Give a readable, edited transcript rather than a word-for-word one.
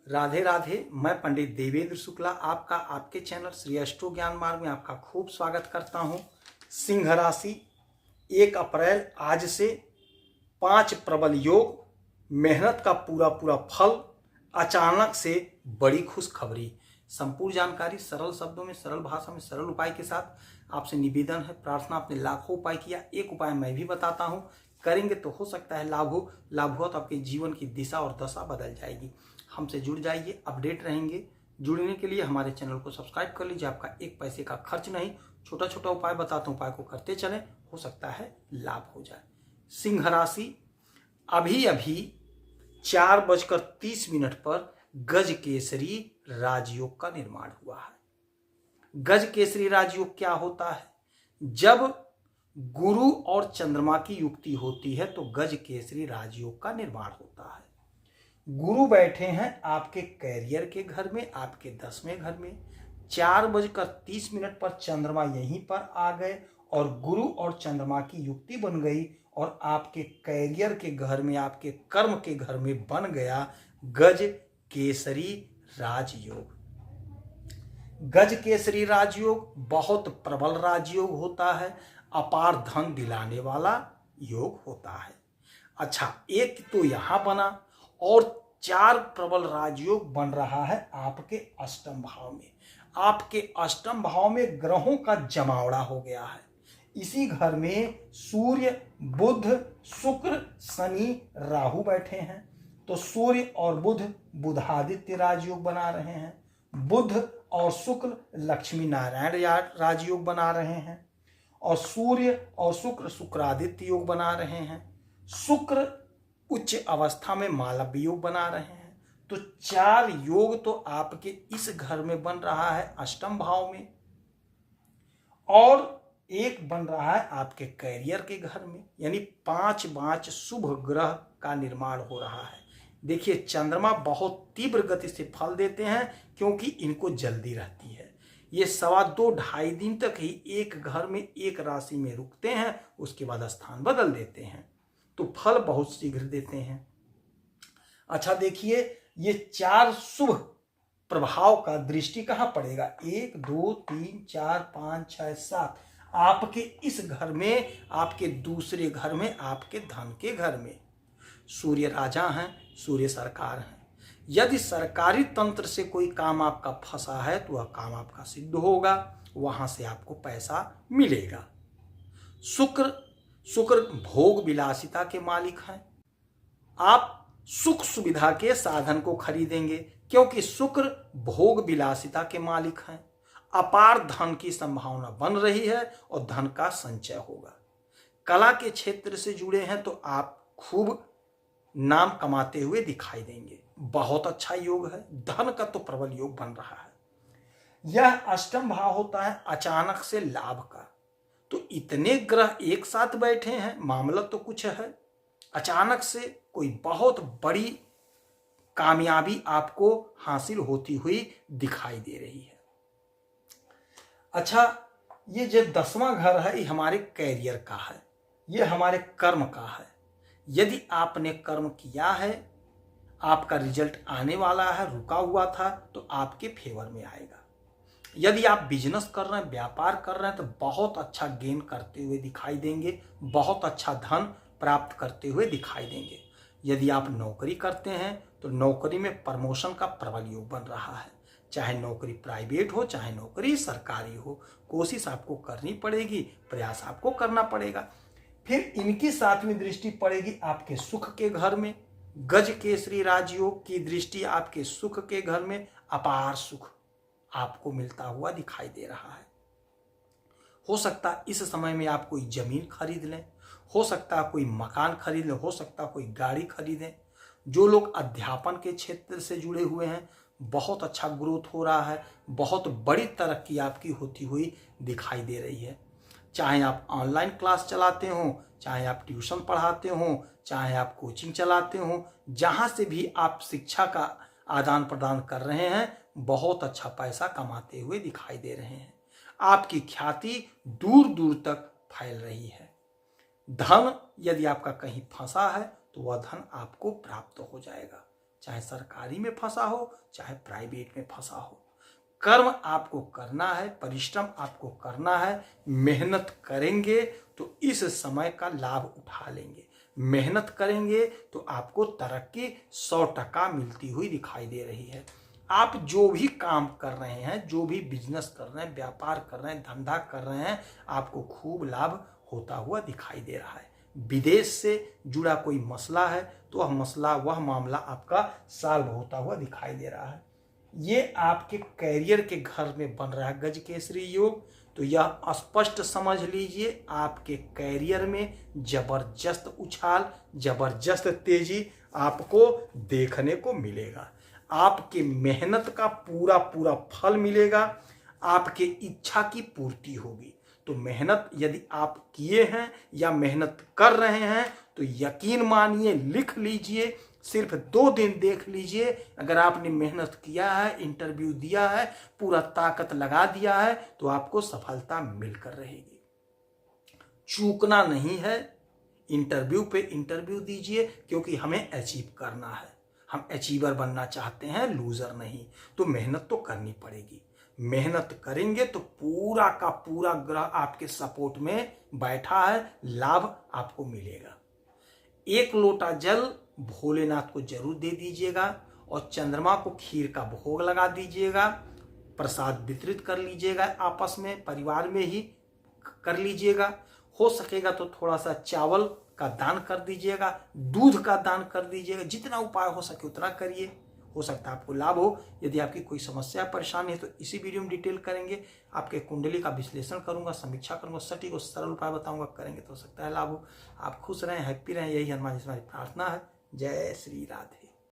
राधे राधे। मैं पंडित देवेंद्र शुक्ला आपका आपके चैनल श्री अष्टो ज्ञान मार्ग में आपका खूब स्वागत करता हूं। सिंह राशि 1 अप्रैल आज से 5 प्रबल योग, मेहनत का पूरा पूरा फल, अचानक से बड़ी खुशखबरी। संपूर्ण जानकारी सरल शब्दों में, सरल भाषा में, सरल उपाय के साथ आपसे निवेदन है, प्रार्थना। आपने लाखों उपाय किया, एक उपाय मैं भी बताता हूं, करेंगे तो हो सकता है लाभ हो तो आपके जीवन की दिशा और दशा बदल जाएगी। हमसे जुड़ जाइए, अपडेट रहेंगे। जुड़ने के लिए हमारे चैनल को सब्सक्राइब कर लीजिए, आपका एक पैसे का खर्च नहीं। छोटा छोटा उपाय बताता हूं, उपाय को करते चलें, हो सकता है लाभ हो जाए। सिंह राशि अभी अभी 4:30 पर गज केसरी राजयोग का निर्माण हुआ है। गज केसरी राजयोग क्या होता है? जब गुरु और चंद्रमा की युक्ति होती है तो गज केसरी राजयोग का निर्माण होता है। गुरु बैठे हैं आपके कैरियर के घर में, आपके 10वें घर में। 4:30 पर चंद्रमा यहीं पर आ गए और गुरु और चंद्रमा की युक्ति बन गई और आपके कैरियर के घर में, आपके कर्म के घर में बन गया गज केसरी राजयोग। गज केसरी राजयोग बहुत प्रबल राजयोग होता है, अपार धन दिलाने वाला योग होता है। अच्छा, एक तो यहां बना और 4 प्रबल राजयोग बन रहा है आपके अष्टम भाव में। आपके अष्टम भाव में ग्रहों का जमावड़ा हो गया है। इसी घर में सूर्य, बुध, शुक्र, शनि, राहु बैठे हैं। तो सूर्य और बुध बुधादित्य राजयोग बना रहे हैं। बुध और शुक्र लक्ष्मी नारायण राजयोग बना रहे हैं और सूर्य और शुक्र शुक्रादित्य योग बना रहे हैं। शुक्र उच्च अवस्था में मालव्य योग बना रहे हैं। तो 4 योग तो आपके इस घर में बन रहा है अष्टम भाव में, और एक बन रहा है आपके कैरियर के घर में। यानी 5 शुभ ग्रह का निर्माण हो रहा है। देखिए, चंद्रमा बहुत तीव्र गति से फल देते हैं क्योंकि इनको जल्दी रहती है। ये 2.5 दिन तक ही एक घर में एक राशि में रुकते हैं, उसके बाद स्थान बदल देते हैं, तो फल बहुत शीघ्र देते हैं। अच्छा देखिए, ये 4 शुभ प्रभाव का दृष्टि कहां पड़ेगा? 1 2 3 4 5 6 7 आपके इस घर में, आपके दूसरे घर में, आपके धन के घर में। सूर्य राजा हैं, सूर्य सरकार हैं। यदि सरकारी तंत्र से कोई काम आपका फंसा है तो वह काम आपका सिद्ध होगा, वहां से आपको पैसा मिलेगा। शुक्र भोग विलासिता के मालिक हैं। आप सुख सुविधा के साधन को खरीदेंगे क्योंकि शुक्र भोग विलासिता के मालिक हैं। अपार धन की संभावना बन रही है और धन का संचय होगा। कला के क्षेत्र से जुड़े हैं तो आप खूब नाम कमाते हुए दिखाई देंगे। बहुत अच्छा योग है, धन का तो प्रबल योग बन रहा है। यह अष्टम भाव होता है अचानक से लाभ का। तो इतने ग्रह एक साथ बैठे हैं, मामला तो कुछ है। अचानक से कोई बहुत बड़ी कामयाबी आपको हासिल होती हुई दिखाई दे रही है। अच्छा, ये जो 10वां घर है ये हमारे कैरियर का है, ये हमारे कर्म का है। यदि आपने कर्म किया है, आपका रिजल्ट आने वाला है, रुका हुआ था तो आपके फेवर में आएगा। यदि आप बिजनेस कर रहे हैं, व्यापार कर रहे हैं तो बहुत अच्छा गेन करते हुए दिखाई देंगे, बहुत अच्छा धन प्राप्त करते हुए दिखाई देंगे। यदि आप नौकरी करते हैं तो नौकरी में प्रमोशन का प्रबल योग बन रहा है। चाहे नौकरी प्राइवेट हो, चाहे नौकरी सरकारी हो, कोशिश आपको करनी पड़ेगी, प्रयास आपको करना पड़ेगा। फिर इनकी 7वीं दृष्टि पड़ेगी आपके सुख के घर में। गज केसरी राजयोग की दृष्टि आपके सुख के घर में, अपार सुख आपको मिलता हुआ दिखाई दे रहा है। हो सकता है इस समय में आप कोई जमीन खरीद लें, हो सकता है कोई मकान खरीद लें, हो सकता है कोई गाड़ी खरीदें। जो लोग अध्यापन के क्षेत्र से जुड़े हुए हैं, बहुत अच्छा ग्रोथ हो रहा है, बहुत बड़ी तरक्की आपकी होती हुई दिखाई दे रही है। चाहे आप ऑनलाइन क्लास चलाते हो, चाहे आप ट्यूशन पढ़ाते हो, चाहे आप कोचिंग चलाते हो, जहां से भी आप शिक्षा का आदान प्रदान कर रहे हैं, बहुत अच्छा पैसा कमाते हुए दिखाई दे रहे हैं। आपकी ख्याति दूर दूर तक फैल रही है। धन यदि आपका कहीं फंसा है तो वह धन आपको प्राप्त हो जाएगा। चाहे सरकारी में फंसा हो चाहे प्राइवेट में फंसा हो। कर्म आपको करना है, परिश्रम आपको करना है। मेहनत करेंगे तो इस समय का लाभ उठा लेंगे। मेहनत करेंगे तो आपको तरक्की 100% मिलती हुई दिखाई दे रही है। आप जो भी काम कर रहे हैं, जो भी बिजनेस कर रहे हैं, व्यापार कर रहे हैं, धंधा कर रहे हैं, आपको खूब लाभ होता हुआ दिखाई दे रहा है। विदेश से जुड़ा कोई मसला है तो वह मामला आपका सॉल्व होता हुआ दिखाई दे रहा है। ये आपके कैरियर के घर में बन रहा है गज केसरी योग। तो यह स्पष्ट समझ लीजिए, आपके कैरियर में जबरदस्त उछाल, जबरदस्त तेजी आपको देखने को मिलेगा। आपके मेहनत का पूरा पूरा फल मिलेगा, आपके इच्छा की पूर्ति होगी। तो मेहनत यदि आप किए हैं या मेहनत कर रहे हैं तो यकीन मानिए, लिख लीजिए, सिर्फ 2 दिन देख लीजिए, अगर आपने मेहनत किया है, इंटरव्यू दिया है, पूरा ताकत लगा दिया है तो आपको सफलता मिलकर रहेगी। चूकना नहीं है, इंटरव्यू पे इंटरव्यू दीजिए, क्योंकि हमें अचीव करना है। हम अचीवर बनना चाहते हैं, लूजर नहीं। तो मेहनत तो करनी पड़ेगी। मेहनत करेंगे तो पूरा का पूरा ग्रह आपके सपोर्ट में बैठा है, लाभ आपको मिलेगा। 1 लोटा जल भोलेनाथ को जरूर दे दीजिएगा और चंद्रमा को खीर का भोग लगा दीजिएगा। प्रसाद वितरित कर लीजिएगा, आपस में परिवार में ही कर लीजिएगा। हो सकेगा तो थोड़ा सा चावल का दान कर दीजिएगा, दूध का दान कर दीजिएगा। जितना उपाय हो सके उतना करिए, हो सकता है आपको लाभ हो। यदि आपकी कोई समस्या परेशानी है तो इसी वीडियो में डिटेल करेंगे। आपके कुंडली का विश्लेषण करूंगा, समीक्षा करूंगा, सटीक और सरल उपाय बताऊंगा, करेंगे तो हो सकता है लाभ हो। आप खुश रहें, हैप्पी रहें, यही हनुमान जी से हमारी प्रार्थना है। जय श्री राधे।